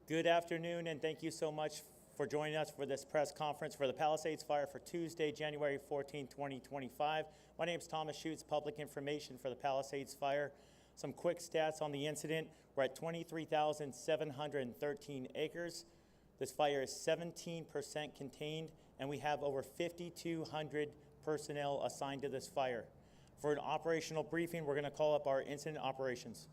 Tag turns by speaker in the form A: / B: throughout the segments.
A: Good afternoon, and thank you so much for joining us for this press conference for the Palisades Fire for Tuesday, January 14, 2025. My name is Thomas Schutz, Public Information for the Palisades Fire. Some quick stats on the incident. We're at 23,713 acres. This fire is 17% contained, and we have over 5,200 personnel assigned to this fire. For an operational briefing, we're going to call up our incident operations.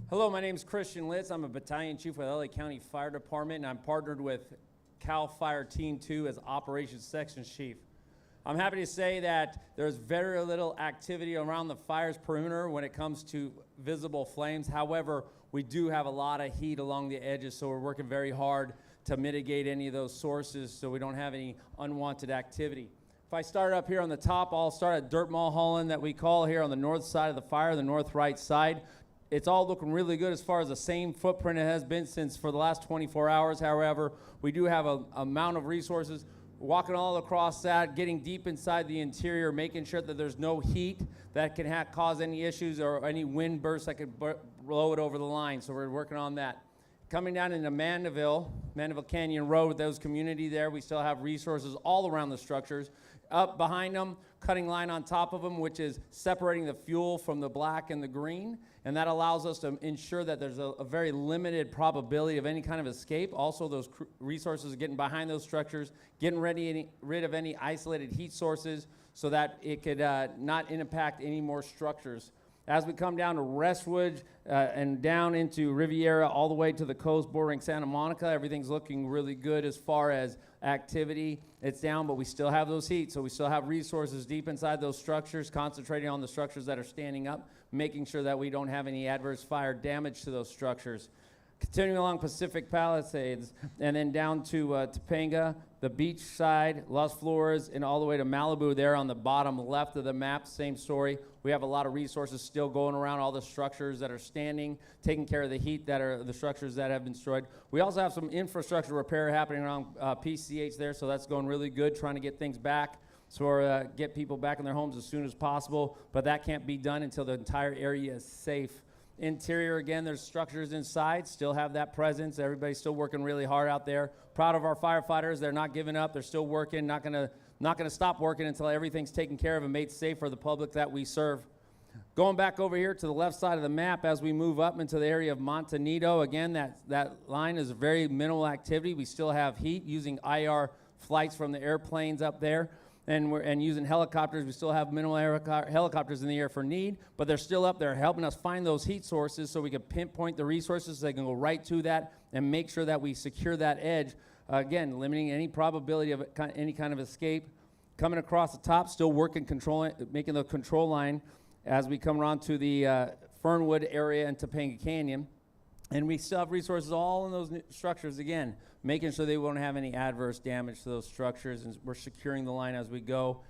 B: Hello, my name is Christian Litz. I'm a Battalion Chief with LA County Fire Department, and I'm partnered with CAL FIRE Team 2 as Operations Section Chief. I'm happy to say that there's very little activity around the fire's perimeter when it comes to visible flames. However, we do have a lot of heat along the edges, so we're working very hard to mitigate any of those sources so we don't have any unwanted activity. If I start up here on the top, I'll start at Dirt Mulholland that we call here on the north side of the fire, the north right side. It's all looking really good as far as the same footprint it has been since for the last 24 hours. However, we do have an amount of resources walking all across that, getting deep inside the interior, making sure that there's no heat that can cause any issues or any wind bursts that could blow it over the line. So we're working on that. Coming down into Mandeville Canyon Road with those community there, we still have resources all around the structures. Up behind them, cutting line on top of them, which is separating the fuel from the black and the green. And that allows us to ensure that there's a very limited probability of any kind of escape. Also, those resources are getting behind those structures, getting rid of any isolated heat sources so that it could not impact any more structures. As we come down to Westwood and down into Riviera all the way to the coast bordering Santa Monica, everything's looking really good as far as activity. It's down, but we still have those heat, so we still have resources deep inside those structures, concentrating on the structures that are standing up, making sure that we don't have any adverse fire damage to those structures. Continuing along Pacific Palisades and then down to Topanga, the beach side, Las Flores, and all the way to Malibu there on the bottom left of the map, same story. We have a lot of resources still going around all the structures that are standing, taking care of the heat that are the structures that have been destroyed. We also have some infrastructure repair happening around PCH there, so that's going really good, trying to get things back. So get people back in their homes as soon as possible, but that can't be done until the entire area is safe. Interior, again, there's structures inside, still have that presence. Everybody's still working really hard out there. Proud of our firefighters. They're not giving up. They're still working, not gonna stop working until everything's taken care of and made safe for the public that we serve. Going back over here to the left side of the map as we move up into the area of Montanito, again, that line is very minimal activity. We still have heat using IR flights from the airplanes up there. And using helicopters. We still have minimal helicopters in the air for need, but they're still up there helping us find those heat sources so we can pinpoint the resources so they can go right to that and make sure that we secure that edge, again, limiting any probability of any kind of escape. Coming across the top, still working, making the control line as we come around to the Fernwood area and Topanga Canyon. And we still have resources all in those structures, again, making sure they won't have any adverse damage to those structures, and we're securing the line as we go.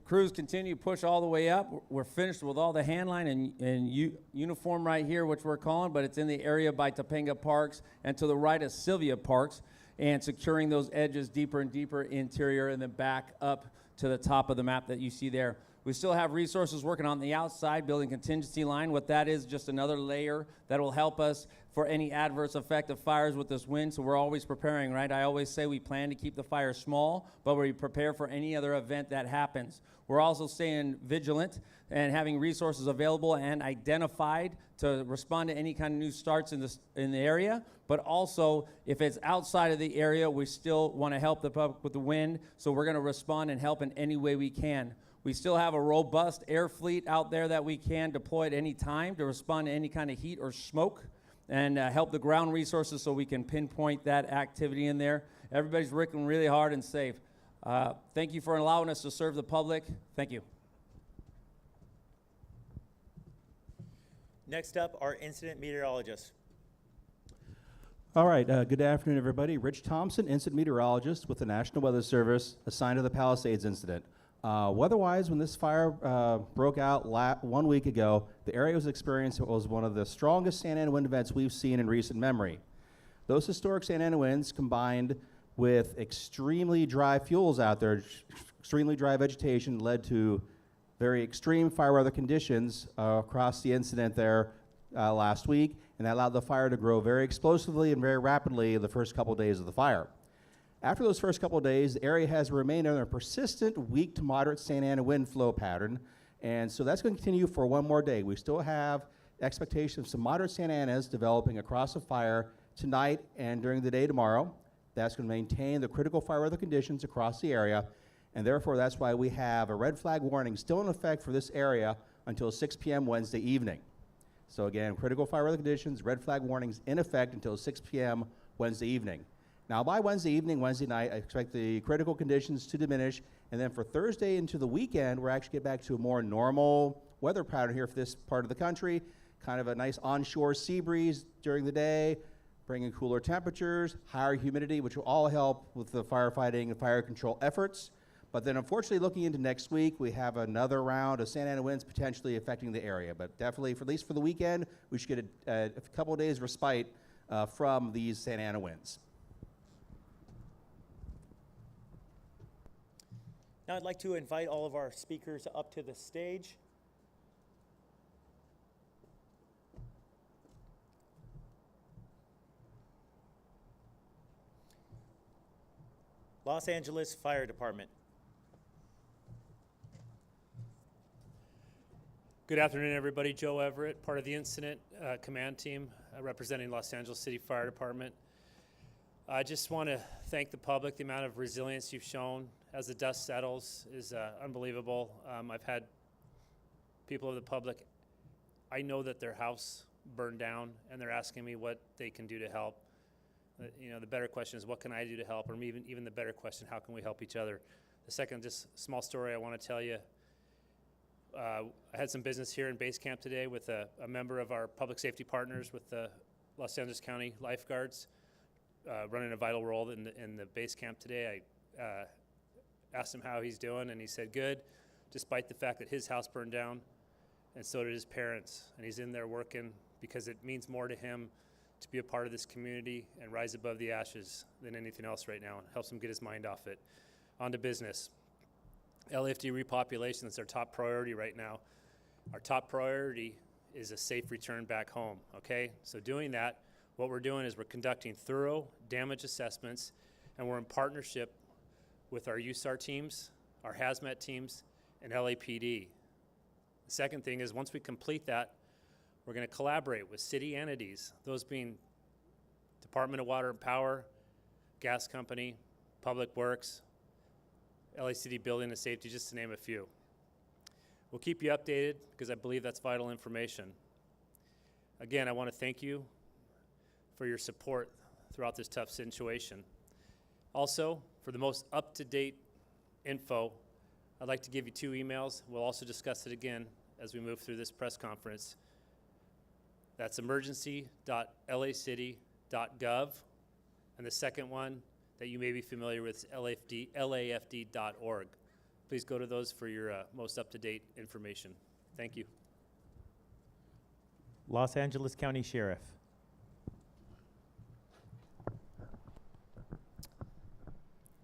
B: Crews continue to push all the way up. We're finished with all the hand line and uniform right here, which we're calling, but it's in the area by Topanga Parks and to the right of Sylvia Parks, and securing those edges deeper and deeper interior and then back up to the top of the map that you see there. We still have resources working on the outside, building contingency line. What that is, just another layer that will help us for any adverse effect of fires with this wind, so we're always preparing, right? I always say we plan to keep the fire small, but we prepare for any other event that happens. We're also staying vigilant and having resources available and identified to respond to any kind of new starts in the area, but also if it's outside of the area, we still want to help the public with the wind, so we're going to respond and help in any way we can. We still have a robust air fleet out there that we can deploy at any time to respond to any kind of heat or smoke and help the ground resources so we can pinpoint that activity in there. Everybody's working really hard and safe. Thank you for allowing us to serve the public. Thank you.
A: Next up, our incident meteorologist.
C: All right, good afternoon, everybody. Rich Thompson, incident meteorologist with the National Weather Service, assigned to the Palisades incident. Weather-wise, when this fire broke out 1 week ago, the area was experiencing what was one of the strongest Santa Ana wind events we've seen in recent memory. Those historic Santa Ana winds combined with extremely dry fuels out there, extremely dry vegetation, led to very extreme fire weather conditions across the incident there last week, and that allowed the fire to grow very explosively and very rapidly in the first couple days of the fire. After those first couple of days, the area has remained under a persistent weak to moderate Santa Ana wind flow pattern, and so that's going to continue for one more day. We still have expectation of some moderate Santa Anas developing across the fire tonight and during the day tomorrow. That's going to maintain the critical fire weather conditions across the area, and therefore that's why we have a red flag warning still in effect for this area until 6 p.m. Wednesday evening. So again, critical fire weather conditions, red flag warnings in effect until 6 p.m. Wednesday evening. Now, by Wednesday evening, Wednesday night, I expect the critical conditions to diminish, and then for Thursday into the weekend, we're actually get back to a more normal weather pattern here for this part of the country, kind of a nice onshore sea breeze during the day, bringing cooler temperatures, higher humidity, which will all help with the firefighting and fire control efforts. But then, unfortunately, looking into next week, we have another round of Santa Ana winds potentially affecting the area. But definitely, for at least for the weekend, we should get a couple of days respite from these Santa Ana winds.
A: Now I'd like to invite all of our speakers up to the stage. Los Angeles Fire Department.
D: Good afternoon, everybody. Joe Everett, part of the incident command team representing Los Angeles City Fire Department. I just want to thank the public. The amount of resilience you've shown as the dust settles is unbelievable. I've had people of the public, I know that their house burned down and they're asking me what they can do to help. You know, the better question is what can I do to help, or even the better question, how can we help each other? The second, just small story I want to tell you. I had some business here in base camp today with a member of our public safety partners with the Los Angeles County lifeguards running a vital role in the base camp today. I asked him how he's doing, and he said good, despite the fact that his house burned down, and so did his parents. And he's in there working because it means more to him to be a part of this community and rise above the ashes than anything else right now, and helps him get his mind off it. On to business. LAFD repopulation is our top priority right now. Our top priority is a safe return back home, okay? So doing that, what we're doing is we're conducting thorough damage assessments, and we're in partnership with our USAR teams, our hazmat teams, and LAPD. The second thing is once we complete that, we're going to collaborate with city entities, those being Department of Water and Power, Gas Company, Public Works, LACD Building and Safety, just to name a few. We'll keep you updated because I believe that's vital information. Again, I want to thank you for your support throughout this tough situation. Also, for the most up-to-date info, I'd like to give you two emails. We'll also discuss it again as we move through this press conference. That's emergency.lacity.gov, and the second one that you may be familiar with is LAFD.org. Please go to those for your most up-to-date information. Thank you.
A: Los Angeles County Sheriff.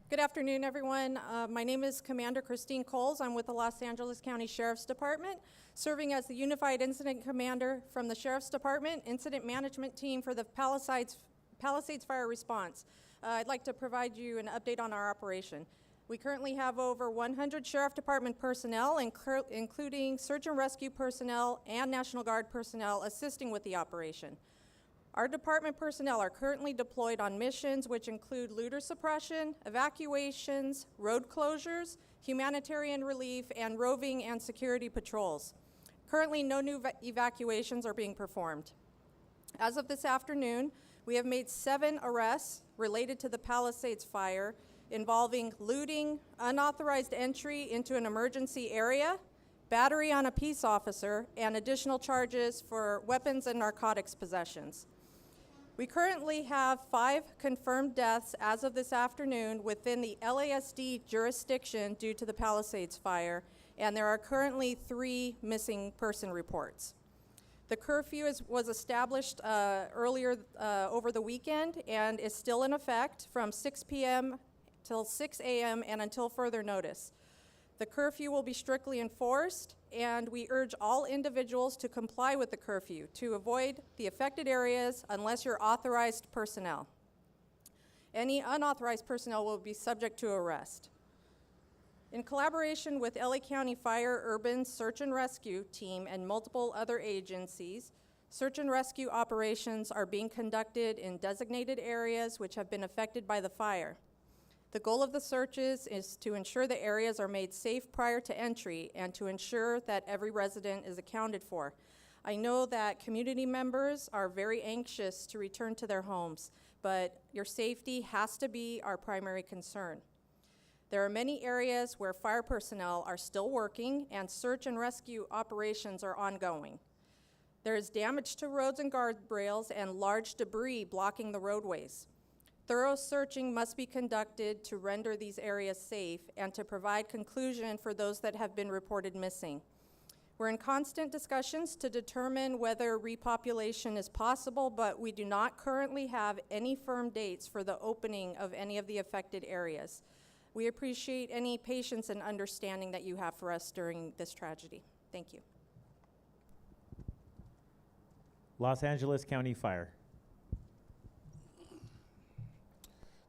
E: Good afternoon, everyone. My name is Commander Christine Coles. I'm with the Los Angeles County Sheriff's Department, serving as the Unified Incident Commander from the Sheriff's Department Incident Management Team for the Palisades Fire Response. I'd like to provide you an update on our operation. We currently have over 100 Sheriff Department personnel, including search and rescue personnel and National Guard personnel assisting with the operation. Our department personnel are currently deployed on missions which include looter suppression, evacuations, road closures, humanitarian relief, and roving and security patrols. Currently, no new evacuations are being performed. As of this afternoon, we have made 7 arrests related to the Palisades fire involving looting, unauthorized entry into an emergency area, battery on a peace officer, and additional charges for weapons and narcotics possessions. We currently have 5 confirmed deaths as of this afternoon within the LASD jurisdiction due to the Palisades fire, and there are currently 3 missing person reports. The curfew was established earlier over the weekend and is still in effect from 6 p.m. till 6 a.m. and until further notice. The curfew will be strictly enforced, and we urge all individuals to comply with the curfew to avoid the affected areas unless you're authorized personnel. Any unauthorized personnel will be subject to arrest. In collaboration with LA County Fire Urban Search and Rescue Team and multiple other agencies, search and rescue operations are being conducted in designated areas which have been affected by the fire. The goal of the searches is to ensure the areas are made safe prior to entry and to ensure that every resident is accounted for. I know that community members are very anxious to return to their homes, but your safety has to be our primary concern. There are many areas where fire personnel are still working and search and rescue operations are ongoing. There is damage to roads and guardrails and large debris blocking the roadways. Thorough searching must be conducted to render these areas safe and to provide conclusion for those that have been reported missing. We're in constant discussions to determine whether repopulation is possible, but we do not currently have any firm dates for the opening of any of the affected areas. We appreciate any patience and understanding that you have for us during this tragedy. Thank you.
A: Los Angeles County Fire.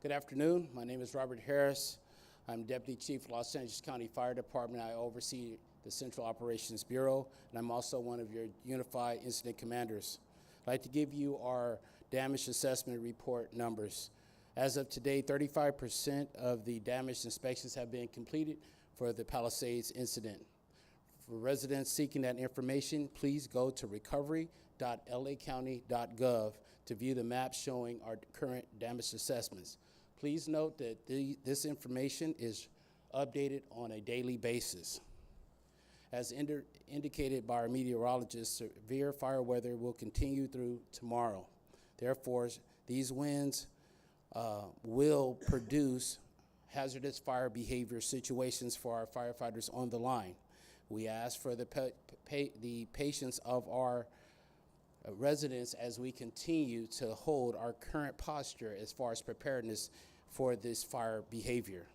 F: Good afternoon. My name is Robert Harris. I'm Deputy Chief of Los Angeles County Fire Department. I oversee the Central Operations Bureau, and I'm also one of your Unified Incident Commanders. I'd like to give you our damage assessment report numbers. As of today, 35% of the damage inspections have been completed for the Palisades incident. For residents seeking that information, please go to recovery.lacounty.gov to view the map showing our current damage assessments. Please note that this information is updated on a daily basis. As indicated by our meteorologists, severe fire weather will continue through tomorrow. Therefore, these winds will produce hazardous fire behavior situations for our firefighters on the line. We ask for the patience of our residents as we continue to hold our current posture as far as preparedness for this fire behavior.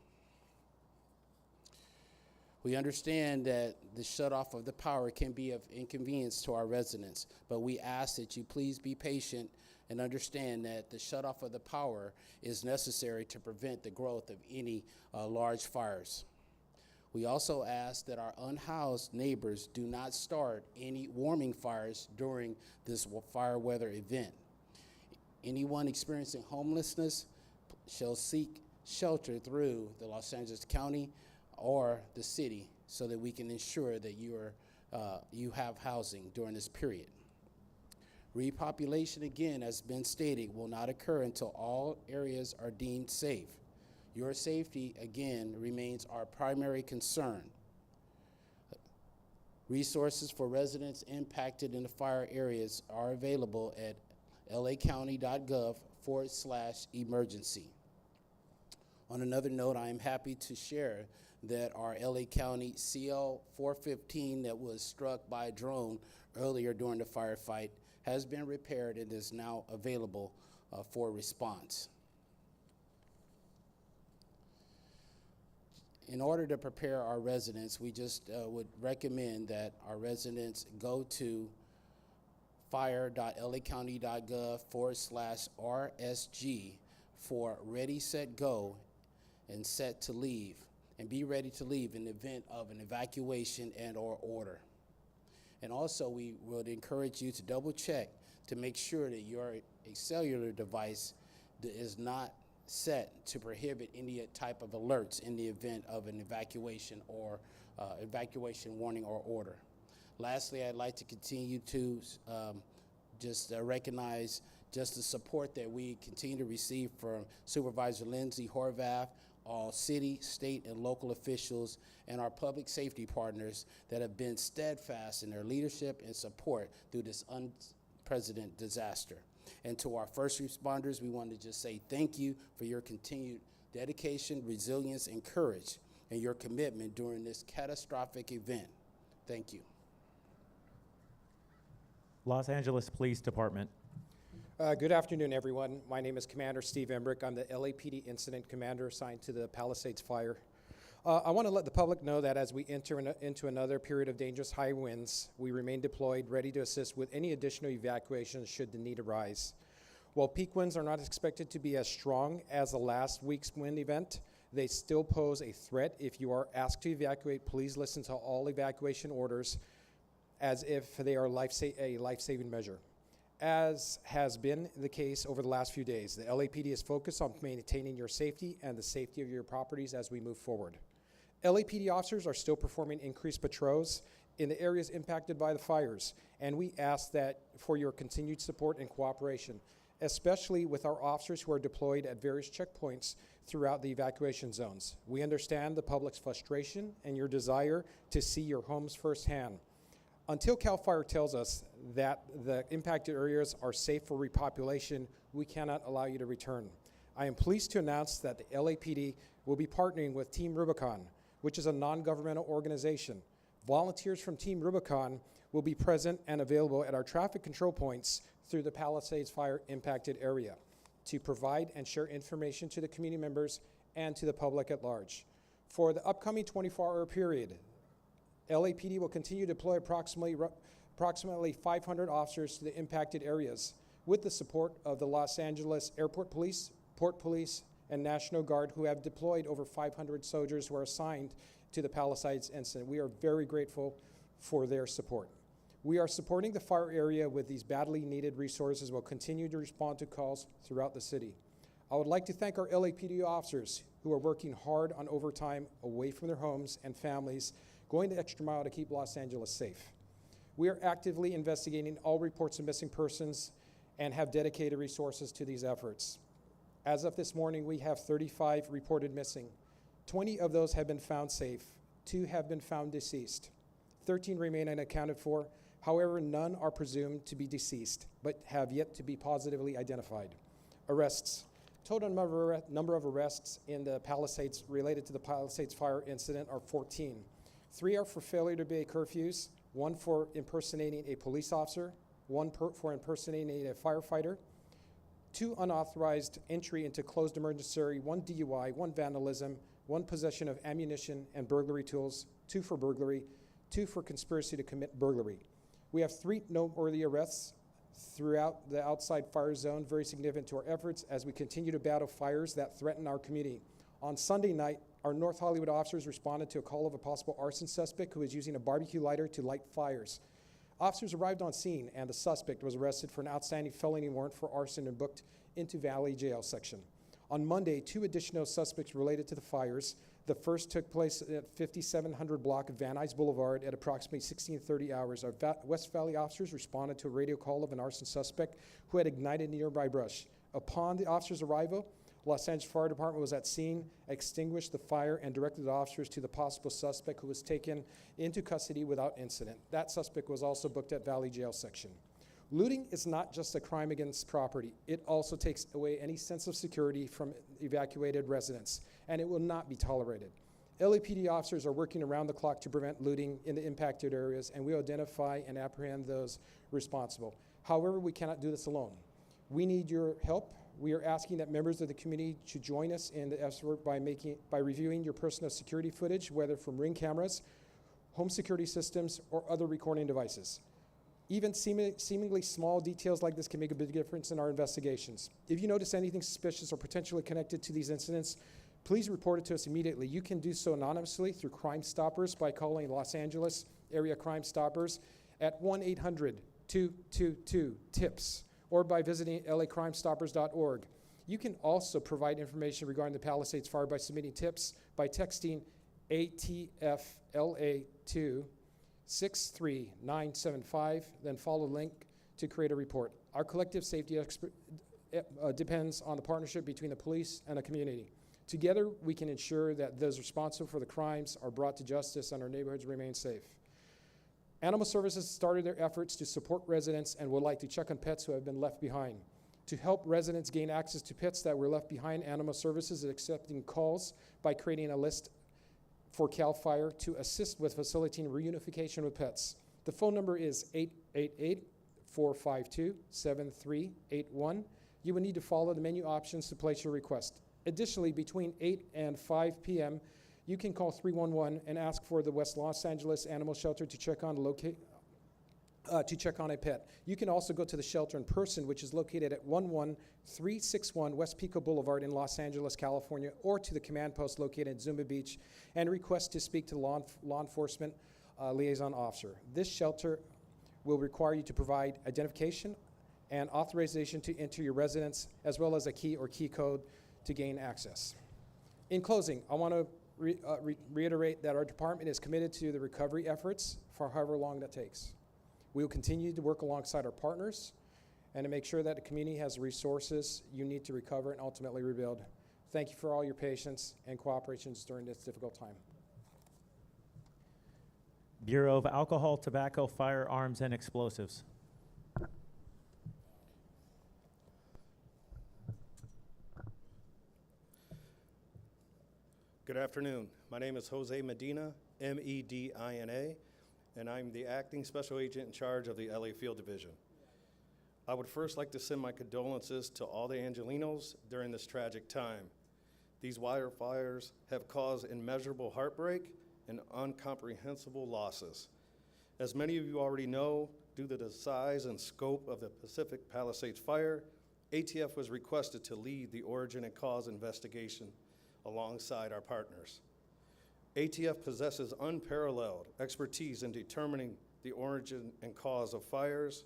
F: We understand that the shutoff of the power can be of inconvenience to our residents, but we ask that you please be patient and understand that the shutoff of the power is necessary to prevent the growth of any large fires. We also ask that our unhoused neighbors do not start any warming fires during this fire weather event. Anyone experiencing homelessness shall seek shelter through the Los Angeles County or the city so that we can ensure that you have housing during this period. Repopulation, again, as been stated, will not occur until all areas are deemed safe. Your safety, again, remains our primary concern. Resources for residents impacted in the fire areas are available at lacounty.gov/emergency. On another note, I am happy to share that our LA County CL 415 that was struck by a drone earlier during the firefight has been repaired and is now available for response. In order to prepare our residents, we just would recommend that our residents go to fire.lacounty.gov/RSG for ready, set, go, and set to leave, and be ready to leave in the event of an evacuation and or order. And also, we would encourage you to double check to make sure that your cellular device is not set to prohibit any type of alerts in the event of an evacuation or evacuation warning or order. Lastly, I'd like to continue to recognize just the support that we continue to receive from Supervisor Lindsay, all city, state, and local officials, and our public safety partners that have been steadfast in their leadership and support through this unprecedented disaster. And to our first responders, we want to just say thank you for your continued dedication, resilience, and courage, and your commitment during this catastrophic event. Thank you.
A: Los Angeles Police Department.
G: Good afternoon, everyone. My name is Commander Steve Embrick. I'm the LAPD Incident Commander assigned to the Palisades Fire. I want to let the public know that as we enter into another period of dangerous high winds, we remain deployed, ready to assist with any additional evacuations should the need arise. While peak winds are not expected to be as strong as the last week's wind event, they still pose a threat. If you are asked to evacuate, please listen to all evacuation orders as if they are a life-saving measure. As has been the case over the last few days, the LAPD is focused on maintaining your safety and the safety of your properties as we move forward. LAPD officers are still performing increased patrols in the areas impacted by the fires, and we ask that for your continued support and cooperation, especially with our officers who are deployed at various checkpoints throughout the evacuation zones. We understand the public's frustration and your desire to see your homes firsthand. Until CAL FIRE tells us that the impacted areas are safe for repopulation, we cannot allow you to return. I am pleased to announce that the LAPD will be partnering with Team Rubicon, which is a non-governmental organization. Volunteers from Team Rubicon will be present and available at our traffic control points through the Palisades fire impacted area to provide and share information to the community members and to the public at large. For the upcoming 24-hour period, LAPD will continue to deploy approximately 500 officers to the impacted areas with the support of the Los Angeles Airport Police, Port Police, and National Guard, who have deployed over 500 soldiers who are assigned to the Palisades incident. We are very grateful for their support. We are supporting the fire area with these badly needed resources. We'll continue to respond to calls throughout the city. I would like to thank our LAPD officers who are working hard on overtime away from their homes and families, going the extra mile to keep Los Angeles safe. We are actively investigating all reports of missing persons and have dedicated resources to these efforts. As of this morning, we have 35 reported missing. 20 of those have been found safe. 2 have been found deceased. 13 remain unaccounted for. However, none are presumed to be deceased, but have yet to be positively identified. Arrests. Total number of arrests in the Palisades related to the Palisades fire incident are 14. 3 are for failure to obey curfews, 1 for impersonating a police officer, 1 for impersonating a firefighter, 2 unauthorized entry into closed emergency area, 1 DUI, 1 vandalism, 1 possession of ammunition and burglary tools, 2 for burglary, 2 for conspiracy to commit burglary. We have 3 noteworthy arrests throughout the outside fire zone, very significant to our efforts as we continue to battle fires that threaten our community. On Sunday night, our North Hollywood officers responded to a call of a possible arson suspect who was using a barbecue lighter to light fires. Officers arrived on scene, and the suspect was arrested for an outstanding felony warrant for arson and booked into Valley Jail section. On Monday, 2 additional suspects related to the fires. The first took place at 5700 block of Van Nuys Boulevard at approximately 16:30 hours. Our West Valley officers responded to a radio call of an arson suspect who had ignited nearby brush. Upon the officers' arrival, Los Angeles Fire Department was at scene, extinguished the fire, and directed the officers to the possible suspect, who was taken into custody without incident. That suspect was also booked at Valley Jail section. Looting is not just a crime against property. It also takes away any sense of security from evacuated residents, and it will not be tolerated. LAPD officers are working around the clock to prevent looting in the impacted areas, and we identify and apprehend those responsible. However, we cannot do this alone. We need your help. We are asking that members of the community should join us in the effort by reviewing your personal security footage, whether from Ring cameras, home security systems, or other recording devices. Even seemingly small details like this can make a big difference in our investigations. If you notice anything suspicious or potentially connected to these incidents, please report it to us immediately. You can do so anonymously through Crime Stoppers by calling Los Angeles Area Crime Stoppers at 1-800-222-TIPS. or by visiting lacrimestoppers.org. You can also provide information regarding the Palisades fire by submitting tips by texting ATFLA to 63975, then follow the link to create a report. Our collective safety depends on the partnership between the police and the community. Together, we can ensure that those responsible for the crimes are brought to justice and our neighborhoods remain safe. Animal Services started their efforts to support residents and would like to check on pets who have been left behind. To help residents gain access to pets that were left behind, Animal Services is accepting calls by creating a list for CAL FIRE to assist with facilitating reunification with pets. The phone number is 888-452-7381. You will need to follow the menu options to place your request. Additionally, between 8 and 5 p.m., you can call 311 and ask for the West Los Angeles Animal Shelter to check on a pet. You can also go to the shelter in person, which is located at 11361 West Pico Boulevard in Los Angeles, California, or to the command post located in Zuma Beach and request to speak to the law enforcement liaison officer. This shelter will require you to provide identification and authorization to enter your residence, as well as a key or key code to gain access. In closing, I want to reiterate that our department is committed to the recovery efforts for however long that takes. We will continue to work alongside our partners and to make sure that the community has the resources you need to recover and ultimately rebuild. Thank you for all your patience and cooperation during this difficult time.
A: Bureau of Alcohol, Tobacco, Firearms, and Explosives.
H: Good afternoon. My name is Jose Medina, Medina, and I'm the acting special agent in charge of the LA Field Division. I would first like to send my condolences to all the Angelinos during this tragic time. These wildfires have caused immeasurable heartbreak and incomprehensible losses. As many of you already know, due to the size and scope of the Pacific Palisades fire, ATF was requested to lead the origin and cause investigation alongside our partners. ATF possesses unparalleled expertise in determining the origin and cause of fires,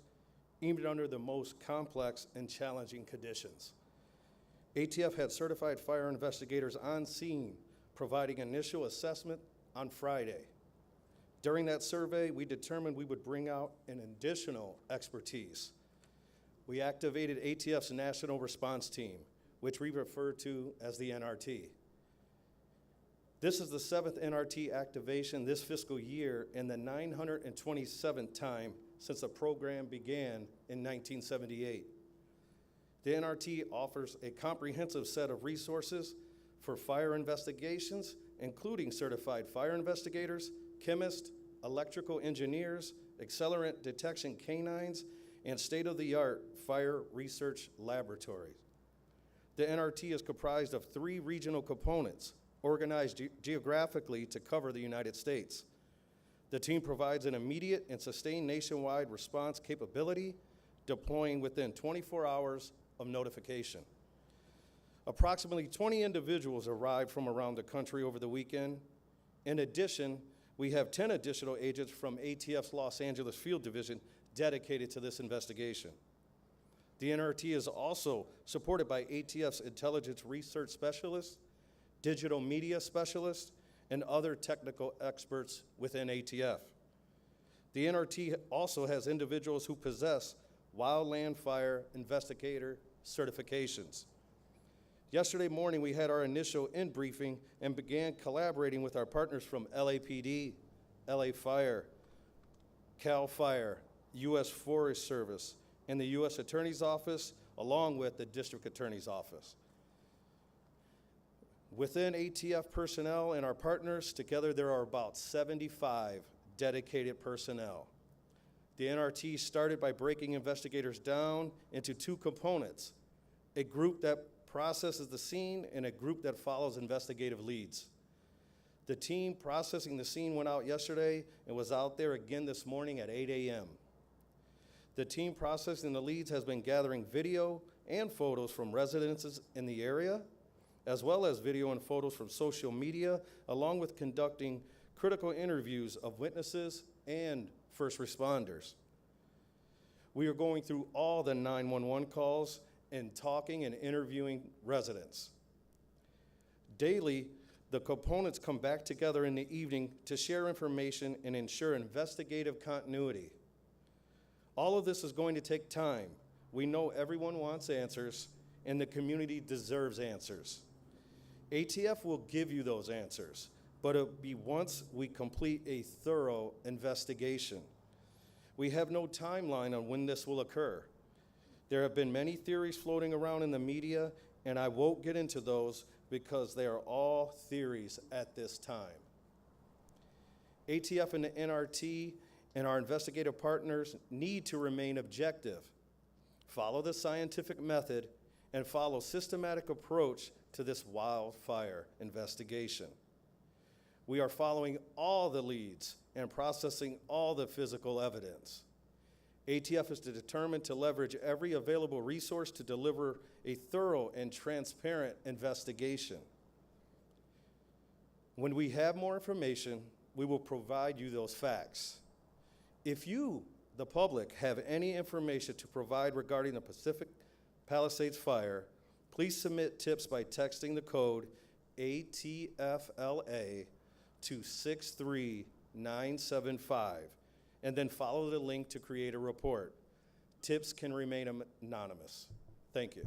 H: even under the most complex and challenging conditions. ATF had certified fire investigators on scene, providing initial assessment on Friday. During that survey, we determined we would bring out an additional expertise. We activated ATF's National Response Team, which we refer to as the NRT. This is the 7th NRT activation this fiscal year and the 927th time since the program began in 1978. The NRT offers a comprehensive set of resources for fire investigations, including certified fire investigators, chemists, electrical engineers, accelerant detection canines, and state-of-the-art fire research laboratories. The NRT is comprised of 3 regional components, organized geographically to cover the United States. The team provides an immediate and sustained nationwide response capability, deploying within 24 hours of notification. Approximately 20 individuals arrived from around the country over the weekend. In addition, we have 10 additional agents from ATF's Los Angeles Field Division dedicated to this investigation. The NRT is also supported by ATF's intelligence research specialists, digital media specialists, and other technical experts within ATF. The NRT also has individuals who possess wildland fire investigator certifications. Yesterday morning, we had our initial in-briefing and began collaborating with our partners from LAPD, LA Fire, CAL FIRE, U.S. Forest Service, and the U.S. Attorney's Office, along with the District Attorney's Office. Within ATF personnel and our partners, together there are about 75 dedicated personnel. The NRT started by breaking investigators down into 2 components, a group that processes the scene and a group that follows investigative leads. The team processing the scene went out yesterday and was out there again this morning at 8 a.m. The team processing the leads has been gathering video and photos from residences in the area, as well as video and photos from social media, along with conducting critical interviews of witnesses and first responders. We are going through all the 911 calls and talking and interviewing residents. Daily, the components come back together in the evening to share information and ensure investigative continuity. All of this is going to take time. We know everyone wants answers, and the community deserves answers. ATF will give you those answers, but it'll be once we complete a thorough investigation. We have no timeline on when this will occur. There have been many theories floating around in the media, and I won't get into those because they are all theories at this time. ATF and the NRT and our investigative partners need to remain objective, follow the scientific method, and follow systematic approach to this wildfire investigation. We are following all the leads and processing all the physical evidence. ATF is determined to leverage every available resource to deliver a thorough and transparent investigation. When we have more information, we will provide you those facts. If you, the public, have any information to provide regarding the Pacific Palisades fire, please submit tips by texting the code ATFLA to 63975, and then follow the link to create a report. Tips can remain anonymous. Thank you.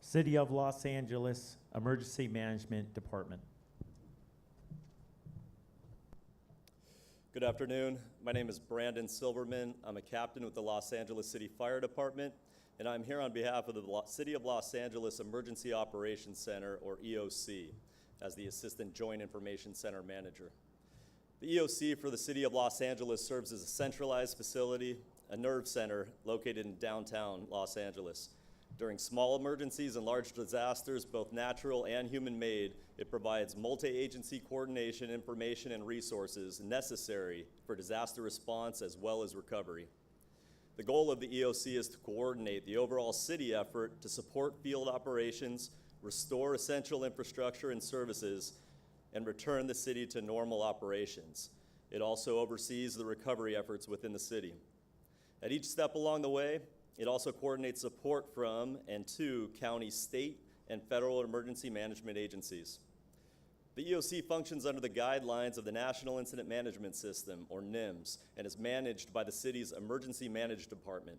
A: City of Los Angeles Emergency Management Department.
I: Good afternoon. My name is Brandon Silverman. I'm a captain with the Los Angeles City Fire Department, and I'm here on behalf of the City of Los Angeles Emergency Operations Center, or EOC, as the Assistant Joint Information Center Manager. The EOC for the City of Los Angeles serves as a centralized facility, a nerve center located in downtown Los Angeles. During small emergencies and large disasters, both natural and human-made, it provides multi-agency coordination, information, and resources necessary for disaster response as well as recovery. The goal of the EOC is to coordinate the overall city effort to support field operations, restore essential infrastructure and services, and return the city to normal operations. It also oversees the recovery efforts within the city. At each step along the way, it also coordinates support from and to county, state, and federal emergency management agencies. The EOC functions under the guidelines of the National Incident Management System, or NIMS, and is managed by the city's Emergency Management Department,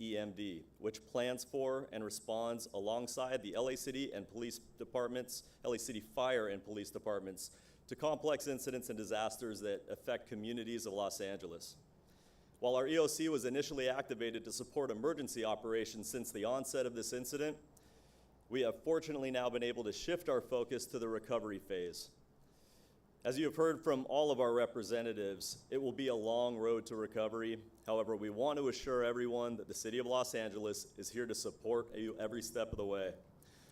I: EMD, which plans for and responds alongside the LA City and Police Departments, LA City Fire and Police Departments, to complex incidents and disasters that affect communities of Los Angeles. While our EOC was initially activated to support emergency operations since the onset of this incident, we have fortunately now been able to shift our focus to the recovery phase. As you have heard from all of our representatives, it will be a long road to recovery. However, we want to assure everyone that the City of Los Angeles is here to support you every step of the way.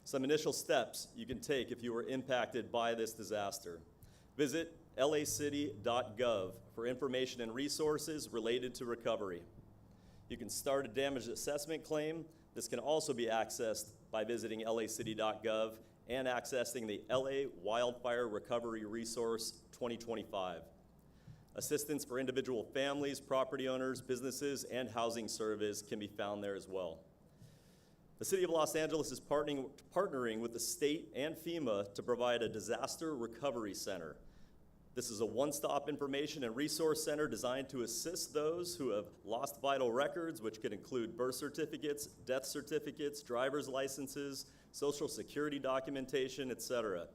I: Some initial steps you can take if you were impacted by this disaster. Visit lacity.gov for information and resources related to recovery. You can start a damage assessment claim. This can also be accessed by visiting lacity.gov and accessing the LA Wildfire Recovery Resource 2025. Assistance for individual families, property owners, businesses, and housing service can be found there as well. The City of Los Angeles is partnering with the state and FEMA to provide a disaster recovery center. This is a one-stop information and resource center designed to assist those who have lost vital records, which could include birth certificates, death certificates, driver's licenses, social security documentation, etc.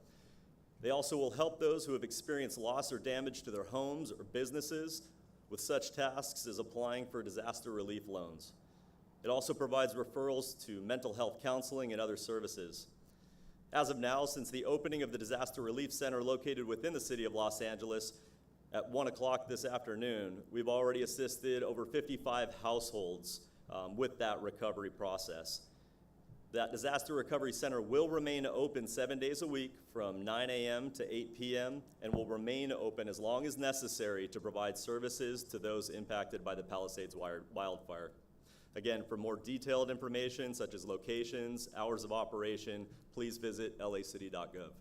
I: They also will help those who have experienced loss or damage to their homes or businesses with such tasks as applying for disaster relief loans. It also provides referrals to mental health counseling and other services. As of now, since the opening of the Disaster Relief Center located within the City of Los Angeles at 1 o'clock this afternoon, we've already assisted over 55 households with that recovery process. That Disaster Recovery Center will remain open 7 days a week from 9 a.m. to 8 p.m. and will remain open as long as necessary to provide services to those impacted by the Palisades wildfire. Again, for more detailed information, such as locations, hours of operation, please visit lacity.gov.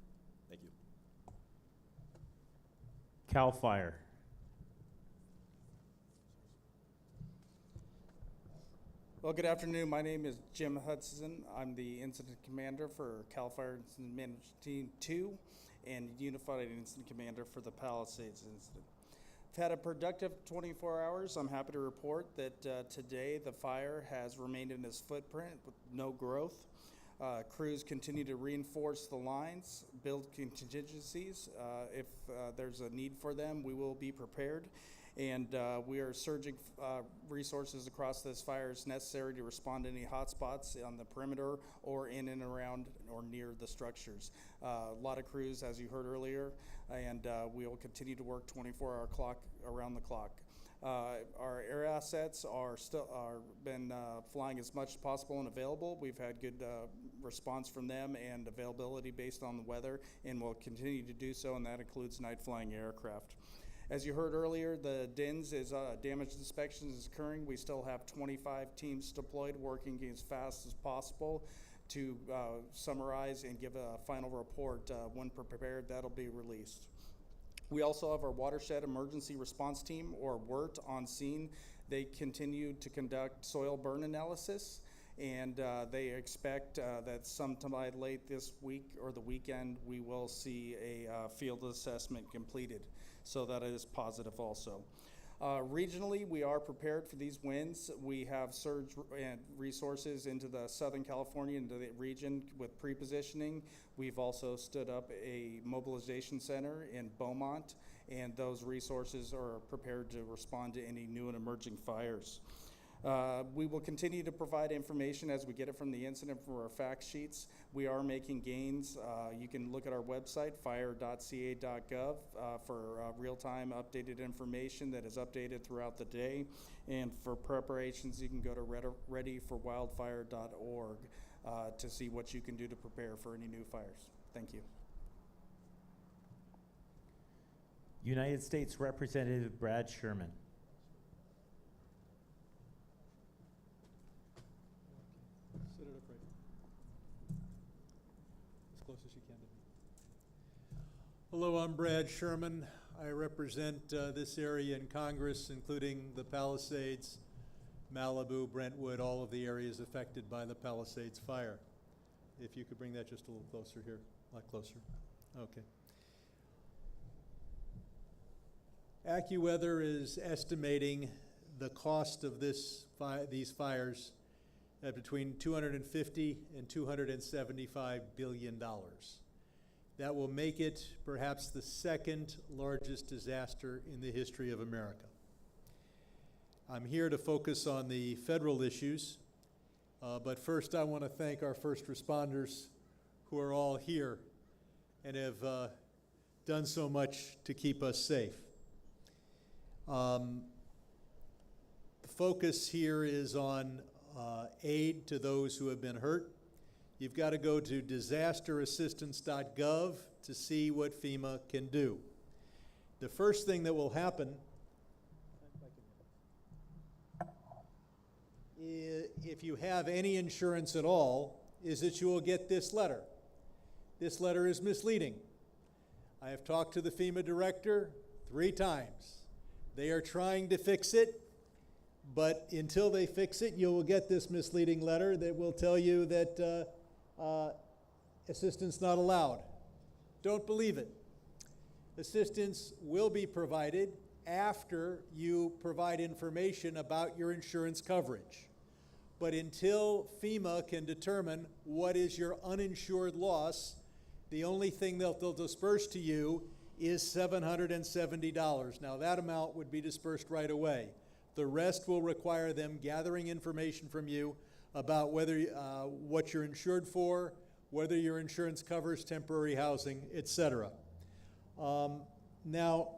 I: Thank you.
A: CAL FIRE.
J: Well, good afternoon. My name is Jim Hudson. I'm the Incident Commander for CAL FIRE Incident Management Team 2 and Unified Incident Commander for the Palisades Incident. I've had a productive 24 hours. I'm happy to report that today the fire has remained in its footprint with no growth. Crews continue to reinforce the lines, build contingencies. If there's a need for them, we will be prepared. And we are surging resources across this fire as necessary to respond to any hotspots on the perimeter or in and around or near the structures. A lot of crews, as you heard earlier, and we will continue to work 24-hour clock around the clock. Our air assets are been flying as much as possible and available. We've had good response from them and availability based on the weather, and will continue to do so, and that includes night flying aircraft. As you heard earlier, the DINS is damage inspections is occurring. We still have 25 teams deployed working as fast as possible to summarize and give a final report. When prepared, that'll be released. We also have our Watershed Emergency Response Team, or WERT, on scene. They continue to conduct soil burn analysis, and they expect that sometime late this week or the weekend we will see a field assessment completed. So that is positive also. Regionally, we are prepared for these winds. We have surge and resources into the Southern California, into the region with pre-positioning. We've also stood up a mobilization center in Beaumont, and those resources are prepared to respond to any new and emerging fires. We will continue to provide information as we get it from the incident from our fact sheets. We are making gains. You can look at our website, fire.ca.gov, for real-time updated information that is updated throughout the day. And for preparations, you can go to readyforwildfire.org to see what you can do to prepare for any new fires. Thank you.
A: United States Representative Brad Sherman.
K: Sit it up right. As close as you can to me. Hello, I'm Brad Sherman. I represent this area in Congress, including the Palisades, Malibu, Brentwood, all of the areas affected by the Palisades fire. If you could bring that just a little closer here, a lot closer. Okay. AccuWeather is estimating the cost of these fires at between $250 and $275 billion. That will make it perhaps the second largest disaster in the history of America. I'm here to focus on the federal issues, but first I want to thank our first responders who are all here and have done so much to keep us safe. The focus here is on aid to those who have been hurt. You've got to go to disasterassistance.gov to see what FEMA can do. The first thing that will happen, if you have any insurance at all, is that you will get this letter. This letter is misleading. I have talked to the FEMA director 3 times. They are trying to fix it, but until they fix it, you will get this misleading letter that will tell you that assistance not allowed. Don't believe it. Assistance will be provided after you provide information about your insurance coverage. But until FEMA can determine what is your uninsured loss, the only thing they'll disperse to you is $770. Now that amount would be dispersed right away. The rest will require them gathering information from you about whether what you're insured for, whether your insurance covers temporary housing, etc. Now,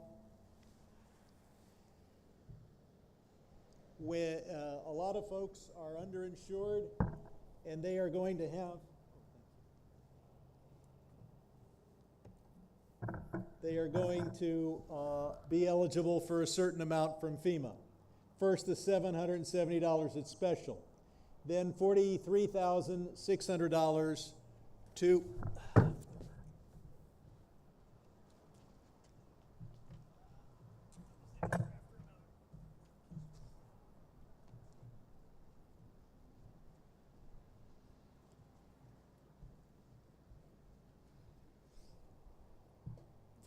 K: when a lot of folks are underinsured, and they are going to have be eligible for a certain amount from FEMA. First, the $770, it's special. Then $43,600 to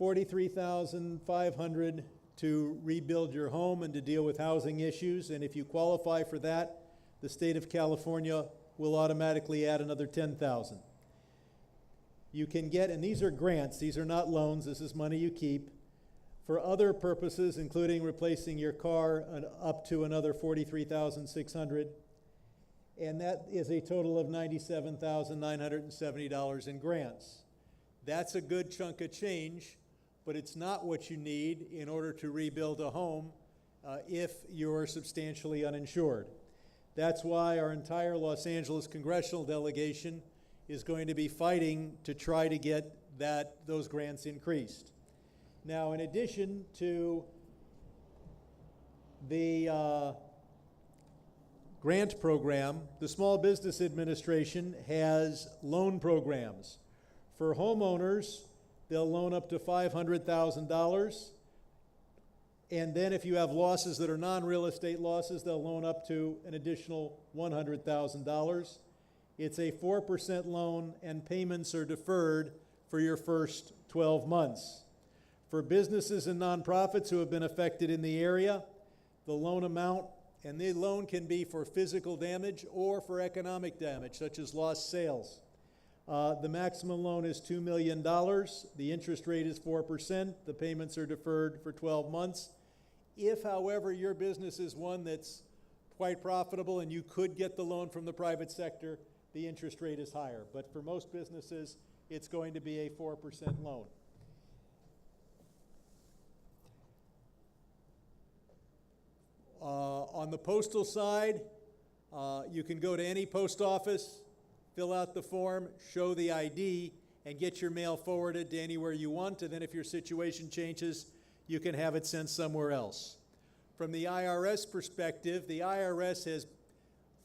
K: $43,500 to rebuild your home and to deal with housing issues. And if you qualify for that, the state of California will automatically add another $10,000. You can get, and these are grants, these are not loans, this is money you keep, for other purposes, including replacing your car, up to another $43,600. And that is a total of $97,970 in grants. That's a good chunk of change, but it's not what you need in order to rebuild a home if you're substantially uninsured. That's why our entire Los Angeles congressional delegation is going to be fighting to try to get those grants increased. Now, in addition to the grant program, the Small Business Administration has loan programs. For homeowners, they'll loan up to $500,000. And then if you have losses that are non-real estate losses, they'll loan up to an additional $100,000. It's a 4% loan, and payments are deferred for your first 12 months. For businesses and nonprofits who have been affected in the area, the loan amount, and the loan can be for physical damage or for economic damage, such as lost sales. The maximum loan is $2 million. The interest rate is 4%. The payments are deferred for 12 months. If, however, your business is one that's quite profitable and you could get the loan from the private sector, the interest rate is higher. But for most businesses, it's going to be a 4% loan. On the postal side, you can go to any post office, fill out the form, show the ID, and get your mail forwarded to anywhere you want. And then if your situation changes, you can have it sent somewhere else. From the IRS perspective, the IRS has,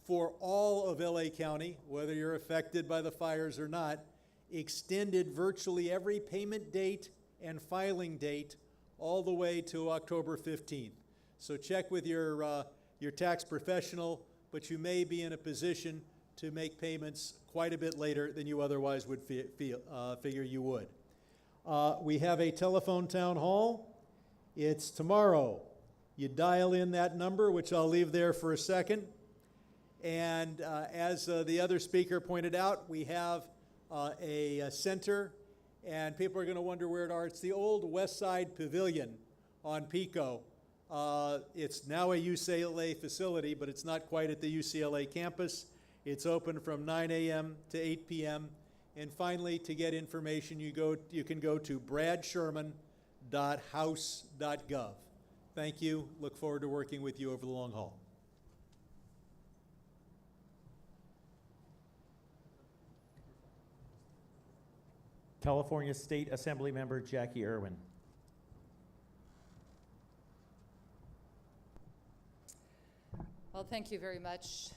K: for all of LA County, whether you're affected by the fires or not, extended virtually every payment date and filing date all the way to October 15th. So check with your tax professional, but you may be in a position to make payments quite a bit later than you otherwise would figure you would. We have a telephone town hall. It's tomorrow. You dial in that number, which I'll leave there for a second. And as the other speaker pointed out, we have a center, and people are going to wonder where it is. It's the old West Side Pavilion on Pico. It's now a UCLA facility, but it's not quite at the UCLA campus. It's open from 9 a.m. to 8 p.m. And finally, to get information, you can go to bradsherman.house.gov. Thank you. Look forward to working with you over the long haul.
A: California State Assemblymember Jackie Irwin.
L: Well, thank you very much,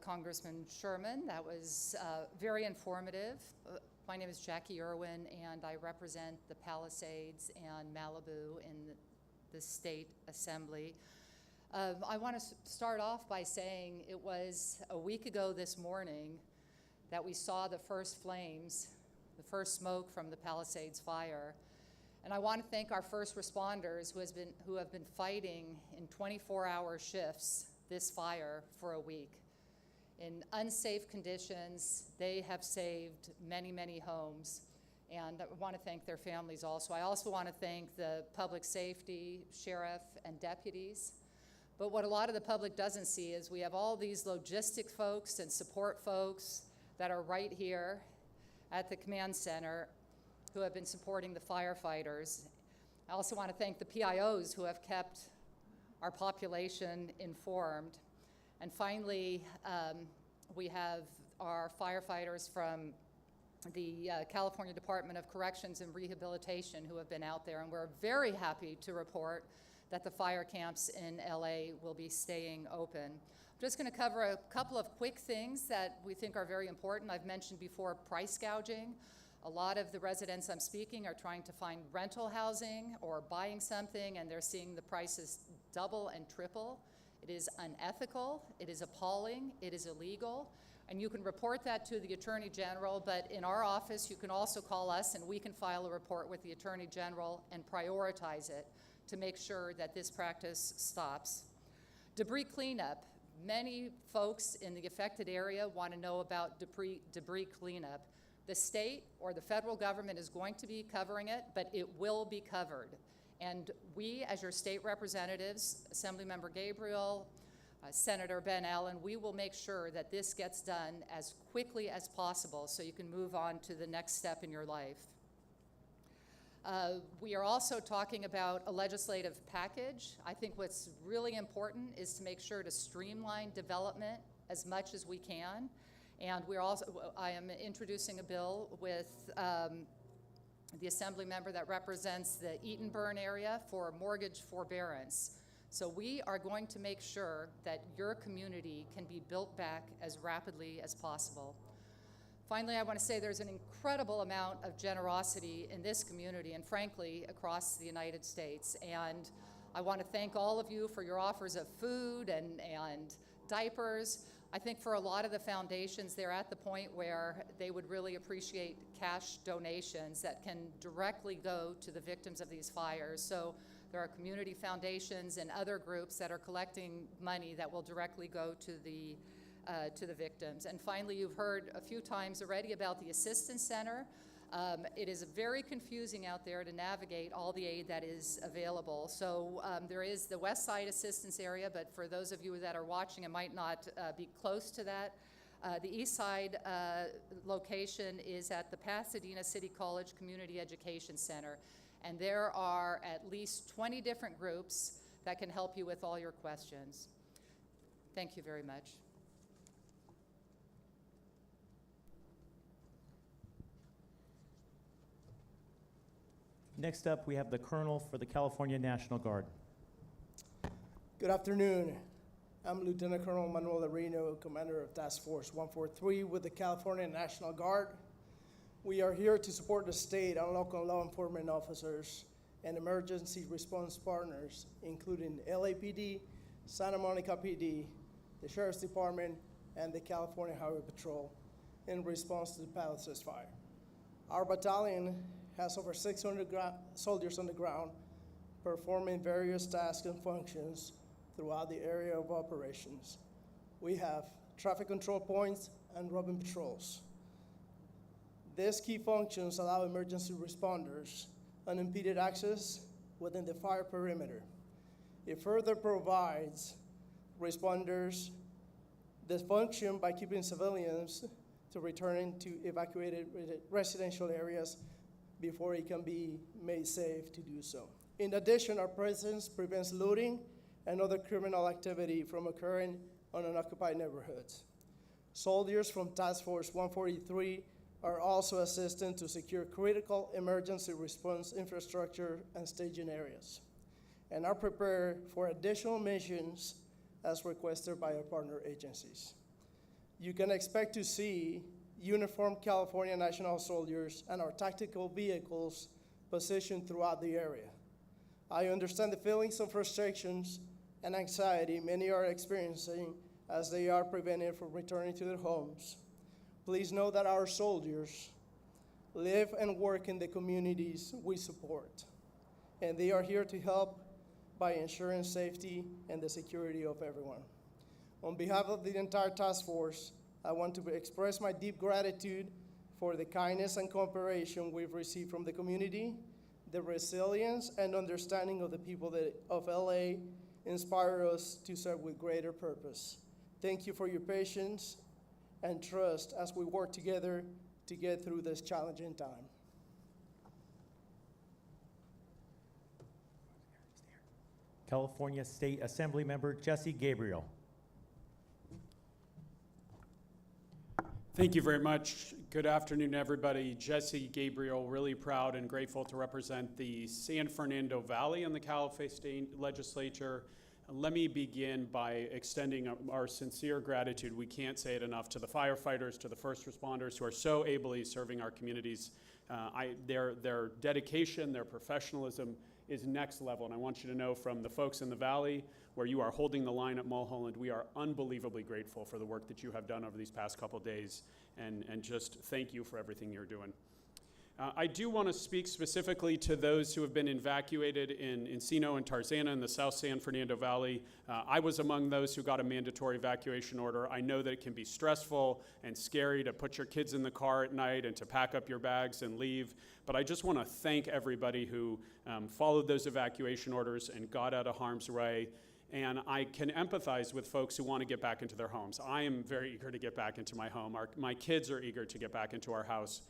L: Congressman Sherman. That was very informative. My name is Jackie Irwin, and I represent the Palisades and Malibu in the State Assembly. I want to start off by saying it was a week ago this morning that we saw the first flames, the first smoke from the Palisades fire. And I want to thank our first responders who have been fighting in 24-hour shifts this fire for a week. In unsafe conditions, they have saved many, many homes. And I want to thank their families also. I also want to thank the public safety, sheriff, and deputies. But what a lot of the public doesn't see is we have all these logistic folks and support folks that are right here at the command center who have been supporting the firefighters. I also want to thank the PIOs who have kept our population informed. And finally, we have our firefighters from the California Department of Corrections and Rehabilitation who have been out there, and we're very happy to report that the fire camps in LA will be staying open. I'm just going to cover a couple of quick things that we think are very important. I've mentioned before price gouging. A lot of the residents I'm speaking are trying to find rental housing or buying something, and they're seeing the prices double and triple. It is unethical, it is appalling, it is illegal, and you can report that to the Attorney General, but in our office you can also call us and we can file a report with the Attorney General and prioritize it to make sure that this practice stops. Debris cleanup. Many folks in the affected area want to know about debris cleanup. The state or the federal government is going to be covering it, but it will be covered. And we, as your state representatives, Assemblymember Gabriel, Senator Ben Allen, we will make sure that this gets done as quickly as possible so you can move on to the next step in your life. We are also talking about a legislative package. I think what's really important is to make sure to streamline development as much as we can. And I am introducing a bill with the Assembly member that represents the Eaton Burn area for mortgage forbearance. So we are going to make sure that your community can be built back as rapidly as possible. Finally, I want to say there's an incredible amount of generosity in this community and frankly across the United States. And I want to thank all of you for your offers of food and diapers. I think for a lot of the foundations, they're at the point where they would really appreciate cash donations that can directly go to the victims of these fires. So there are community foundations and other groups that are collecting money that will directly go to the victims. And finally, you've heard a few times already about the Assistance Center. It is very confusing out there to navigate all the aid that is available. So there is the West Side Assistance Area, but for those of you that are watching and might not be close to that, the East Side location is at the Pasadena City College Community Education Center. And there are at least 20 different groups that can help you with all your questions. Thank you very much.
A: Next up, we have the Colonel for the California National Guard.
M: Good afternoon. I'm Lieutenant Colonel Manuel Areno, Commander of Task Force 143 with the California National Guard. We are here to support the state and local law enforcement officers and emergency response partners, including LAPD, Santa Monica PD, the Sheriff's Department, and the California Highway Patrol in response to the Palisades fire. Our battalion has over 600 soldiers on the ground performing various tasks and functions throughout the area of operations. We have traffic control points and roving patrols. These key functions allow emergency responders unimpeded access within the fire perimeter. It further provides responders this function by keeping civilians to returning to evacuated residential areas before it can be made safe to do so. In addition, our presence prevents looting and other criminal activity from occurring on unoccupied neighborhoods. Soldiers from Task Force 143 are also assisting to secure critical emergency response infrastructure and staging areas, and are prepared for additional missions as requested by our partner agencies. You can expect to see uniformed California National soldiers and our tactical vehicles positioned throughout the area. I understand the feelings of frustrations and anxiety many are experiencing as they are prevented from returning to their homes. Please know that our soldiers live and work in the communities we support, and they are here to help by ensuring safety and the security of everyone. On behalf of the entire task force, I want to express my deep gratitude for the kindness and cooperation we've received from the community. The resilience and understanding of the people of LA inspire us to serve with greater purpose. Thank you for your patience and trust as we work together to get through this challenging time.
A: California State Assembly Member Jesse Gabriel.
N: Thank you very much. Good afternoon, everybody. Jesse Gabriel, really proud and grateful to represent the San Fernando Valley in the California State Legislature. Let me begin by extending our sincere gratitude. We can't say it enough to the firefighters, to the first responders who are so ably serving our communities. Their dedication, their professionalism is next level. And I want you to know from the folks in the Valley where you are holding the line at Mulholland, we are unbelievably grateful for the work that you have done over these past couple days, and just thank you for everything you're doing. I do want to speak specifically to those who have been evacuated in Encino and Tarzana in the South San Fernando Valley. I was among those who got a mandatory evacuation order. I know that it can be stressful and scary to put your kids in the car at night and to pack up your bags and leave, but I just want to thank everybody who followed those evacuation orders and got out of harm's way. And I can empathize with folks who want to get back into their homes. I am very eager to get back into my home. My kids are eager to get back into our house.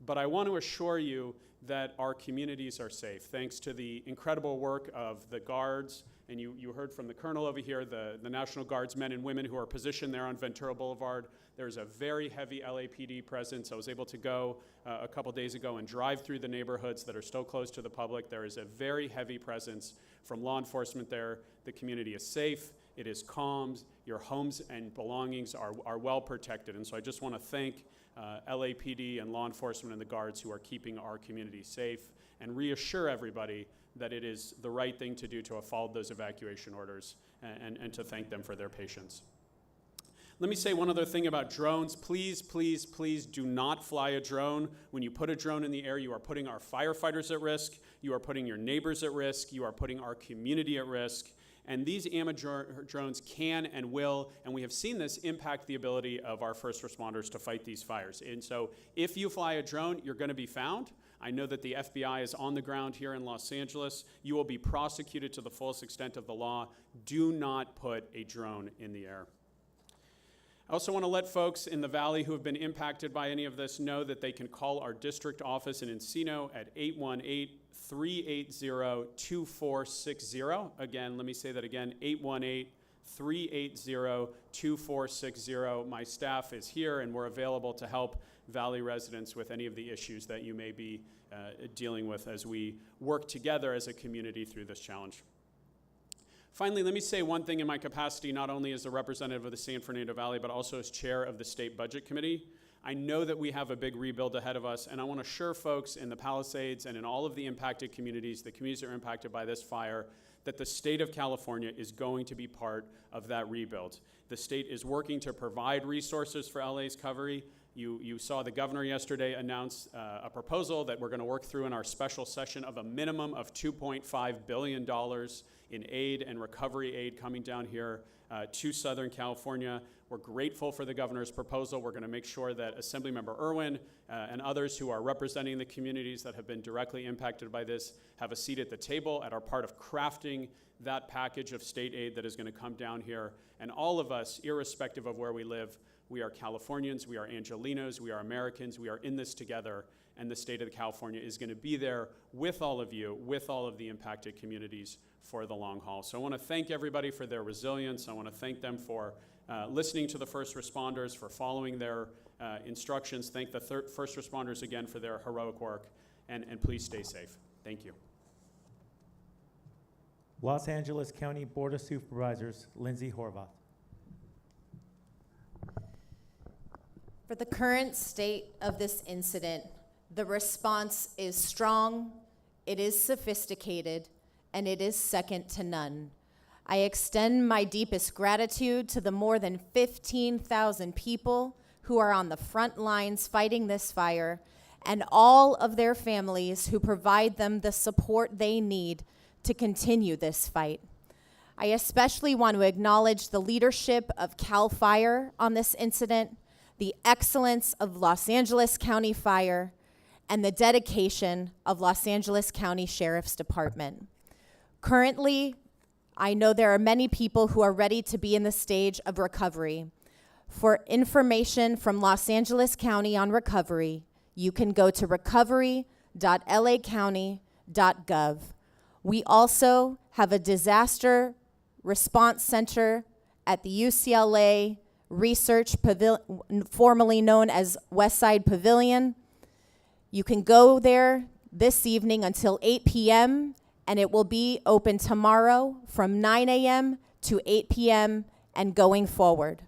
N: but I want to assure you that our communities are safe, thanks to the incredible work of the guards, and you heard from the colonel over here, the National Guard's men and women who are positioned there on Ventura Boulevard. There's a very heavy LAPD presence. I was able to go a couple days ago and drive through the neighborhoods that are still closed to the public. There is a very heavy presence from law enforcement there. The community is safe. It is calm. Your homes and belongings are well protected. And so I just want to thank LAPD and law enforcement and the guards who are keeping our community safe, and reassure everybody that it is the right thing to do to have followed those evacuation orders, and to thank them for their patience. Let me say one other thing about drones. Please, please, please do not fly a drone. When you put a drone in the air, you are putting our firefighters at risk, you are putting your neighbors at risk, you are putting our community at risk. And these amateur drones can and will, and we have seen this, impact the ability of our first responders to fight these fires. And so if you fly a drone, you're going to be found. I know that the FBI is on the ground here in Los Angeles. You will be prosecuted to the fullest extent of the law. Do not put a drone in the air. I also want to let folks in the Valley who have been impacted by any of this know that they can call our district office in Encino at 818-380-2460. Again, let me say that again, 818-380-2460. My staff is here, and we're available to help Valley residents with any of the issues that you may be dealing with as we work together as a community through this challenge. Finally, let me say one thing in my capacity, not only as a representative of the San Fernando Valley, but also as chair of the State Budget Committee. I know that we have a big rebuild ahead of us, and I want to assure folks in the Palisades and in all of the impacted communities, the communities that are impacted by this fire, that the state of California is going to be part of that rebuild. The state is working to provide resources for LA's recovery. You saw the governor yesterday announce a proposal that we're going to work through in our special session of a minimum of $2.5 billion in aid and recovery aid coming down here to Southern California. We're grateful for the governor's proposal. We're going to make sure that Assemblymember Irwin and others who are representing the communities that have been directly impacted by this have a seat at the table and are part of crafting that package of state aid that is going to come down here. And all of us, irrespective of where we live, we are Californians, we are Angelenos, we are Americans, we are in this together, and the state of California is going to be there with all of you, with all of the impacted communities for the long haul. So I want to thank everybody for their resilience. I want to thank them for listening to the first responders, for following their instructions. Thank the first responders again for their heroic work, and please stay safe. Thank you.
A: Los Angeles County Board of Supervisors, Lindsay Horvath.
O: For the current state of this incident, the response is strong, it is sophisticated, and it is second to none. I extend my deepest gratitude to the more than 15,000 people who are on the front lines fighting this fire, and all of their families who provide them the support they need to continue this fight. I especially want to acknowledge the leadership of CAL FIRE on this incident, the excellence of Los Angeles County Fire, and the dedication of Los Angeles County Sheriff's Department. Currently, I know there are many people who are ready to be in the stage of recovery. For information from Los Angeles County on recovery, you can go to recovery.lacounty.gov. We also have a disaster response center at the UCLA Research Pavilion, formerly known as Westside Pavilion. You can go there this evening until 8 p.m., and it will be open tomorrow from 9 a.m. to 8 p.m. and going forward.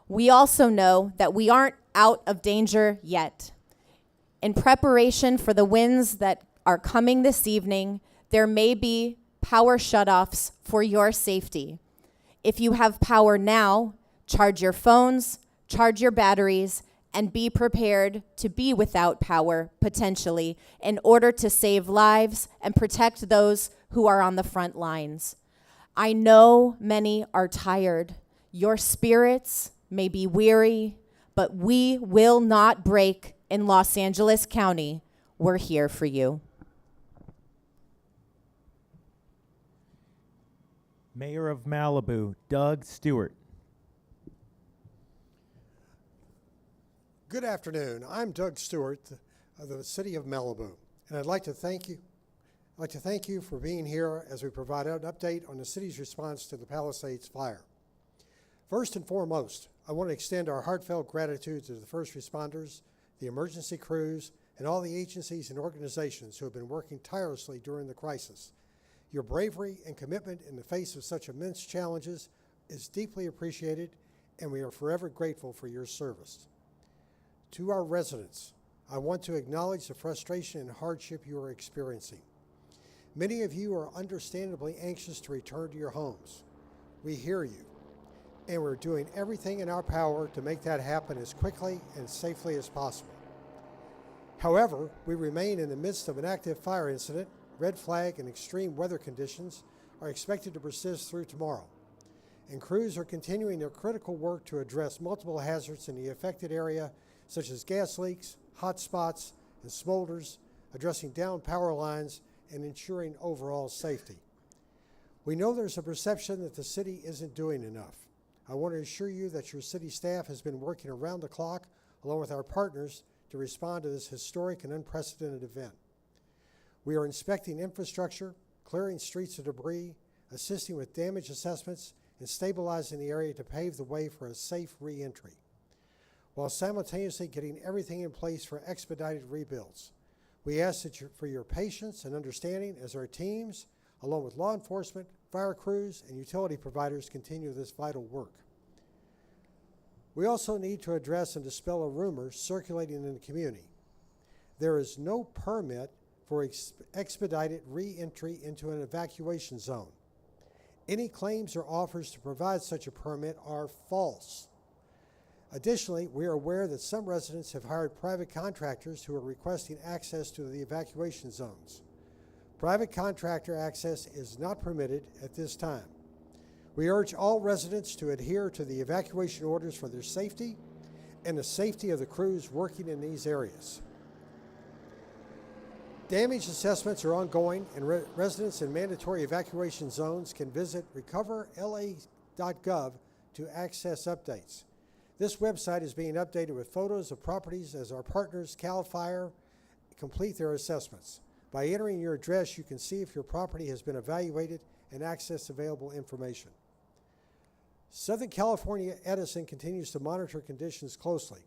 O: We also know that we aren't out of danger yet. In preparation for the winds that are coming this evening, there may be power shutoffs for your safety. If you have power now, charge your phones, charge your batteries, and be prepared to be without power, potentially, in order to save lives and protect those who are on the front lines. I know many are tired. Your spirits may be weary, but we will not break in Los Angeles County. We're here for you.
A: Mayor of Malibu, Doug Stewart.
P: Good afternoon. I'm Doug Stewart, of the City of Malibu. And I'd like to thank you for being here as we provide an update on the city's response to the Palisades fire. First and foremost, I want to extend our heartfelt gratitude to the first responders, the emergency crews, and all the agencies and organizations who have been working tirelessly during the crisis. Your bravery and commitment in the face of such immense challenges is deeply appreciated, and we are forever grateful for your service. To our residents, I want to acknowledge the frustration and hardship you are experiencing. Many of you are understandably anxious to return to your homes. We hear you, and we're doing everything in our power to make that happen as quickly and safely as possible. However, we remain in the midst of an active fire incident. Red flag and extreme weather conditions are expected to persist through tomorrow, and crews are continuing their critical work to address multiple hazards in the affected area, such as gas leaks, hot spots, and smolders, addressing downed power lines, and ensuring overall safety. We know there's a perception that the city isn't doing enough. I want to assure you that your city staff has been working around the clock, along with our partners, to respond to this historic and unprecedented event. We are inspecting infrastructure, clearing streets of debris, assisting with damage assessments, and stabilizing the area to pave the way for a safe re-entry, while simultaneously getting everything in place for expedited rebuilds. We ask for your patience and understanding as our teams, along with law enforcement, fire crews, and utility providers, continue this vital work. We also need to address and dispel a rumor circulating in the community. There is no permit for expedited re-entry into an evacuation zone. Any claims or offers to provide such a permit are false. Additionally, we are aware that some residents have hired private contractors who are requesting access to the evacuation zones. Private contractor access is not permitted at this time. We urge all residents to adhere to the evacuation orders for their safety and the safety of the crews working in these areas. Damage assessments are ongoing, and residents in mandatory evacuation zones can visit recoverla.gov to access updates. This website is being updated with photos of properties as our partners, CAL FIRE, complete their assessments. By entering your address, you can see if your property has been evaluated and access available information. Southern California Edison continues to monitor conditions closely.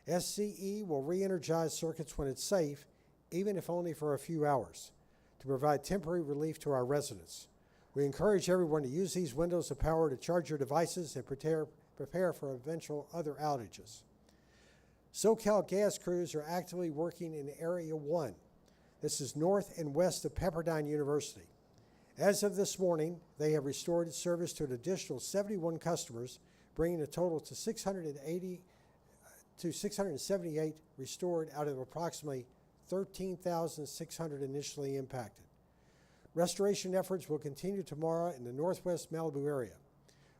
P: SCE will re-energize circuits when it's safe, even if only for a few hours, to provide temporary relief to our residents. We encourage everyone to use these windows of power to charge your devices and prepare for eventual other outages. SoCal gas crews are actively working in Area 1. This is north and west of Pepperdine University. As of this morning, they have restored service to an additional 71 customers, bringing the total to 678 restored out of approximately 13,600 initially impacted. Restoration efforts will continue tomorrow in the northwest Malibu area.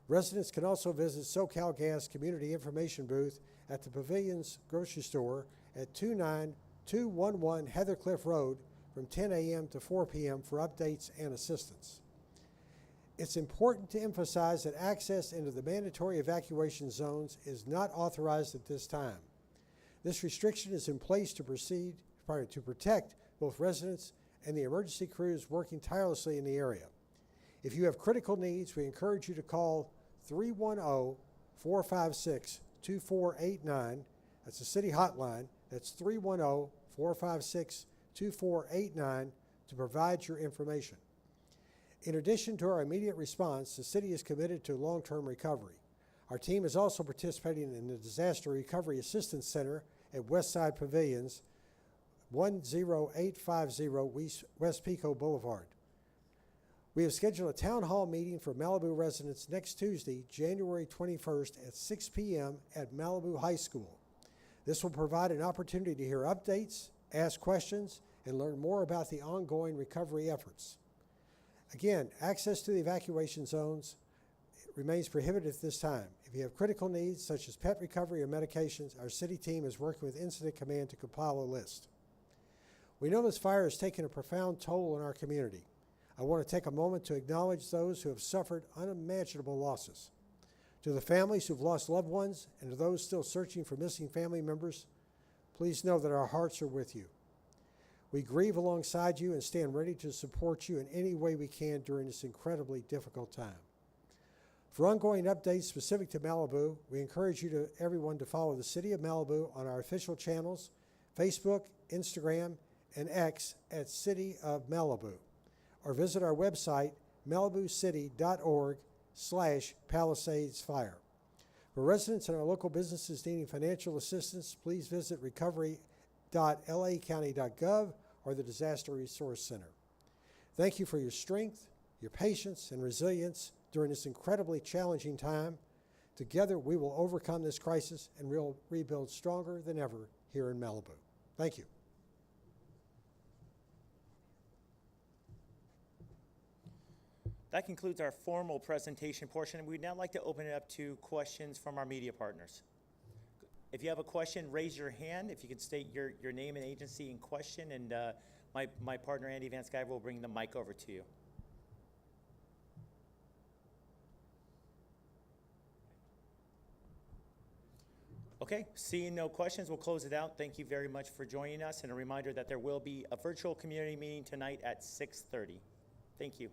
P: Residents can also visit SoCal Gas Community Information Booth at the Pavilion's grocery store at 29211 Heathercliff Road from 10 a.m. to 4 p.m. for updates and assistance. It's important to emphasize that access into the mandatory evacuation zones is not authorized at this time. This restriction is in place to protect both residents and the emergency crews working tirelessly in the area. If you have critical needs, we encourage you to call 310-456-2489. That's the city hotline. That's 310-456-2489 to provide your information. In addition to our immediate response, the city is committed to long-term recovery. Our team is also participating in the Disaster Recovery Assistance Center at Westside Pavilions, 10850 West Pico Boulevard. We have scheduled a town hall meeting for Malibu residents next Tuesday, January 21st at 6 p.m. at Malibu High School. This will provide an opportunity to hear updates, ask questions, and learn more about the ongoing recovery efforts. Again, access to the evacuation zones remains prohibited at this time. If you have critical needs, such as pet recovery or medications, our city team is working with Incident Command to compile a list. We know this fire has taken a profound toll on our community. I want to take a moment to acknowledge those who have suffered unimaginable losses. To the families who've lost loved ones and to those still searching for missing family members, please know that our hearts are with you. We grieve alongside you and stand ready to support you in any way we can during this incredibly difficult time. For ongoing updates specific to Malibu, we encourage everyone to follow the City of Malibu on our official channels, Facebook, Instagram, and X at City of Malibu, or visit our website, malibucity.org/PalisadesFire. For residents and our local businesses needing financial assistance, please visit recovery.lacounty.gov or the Disaster Resource Center. Thank you for your strength, your patience, and resilience during this incredibly challenging time. Together, we will overcome this crisis and we'll rebuild stronger than ever here in Malibu. Thank you.
A: That concludes our formal presentation portion. We'd now like to open it up to questions from our media partners. If you have a question, raise your hand. If you can state your name and agency in question, and my partner, Andy Van Skyver, will bring the mic over to you. Okay, seeing no questions, we'll close it out. Thank you very much for joining us, and a reminder that there will be a virtual community meeting tonight at 6:30. Thank you.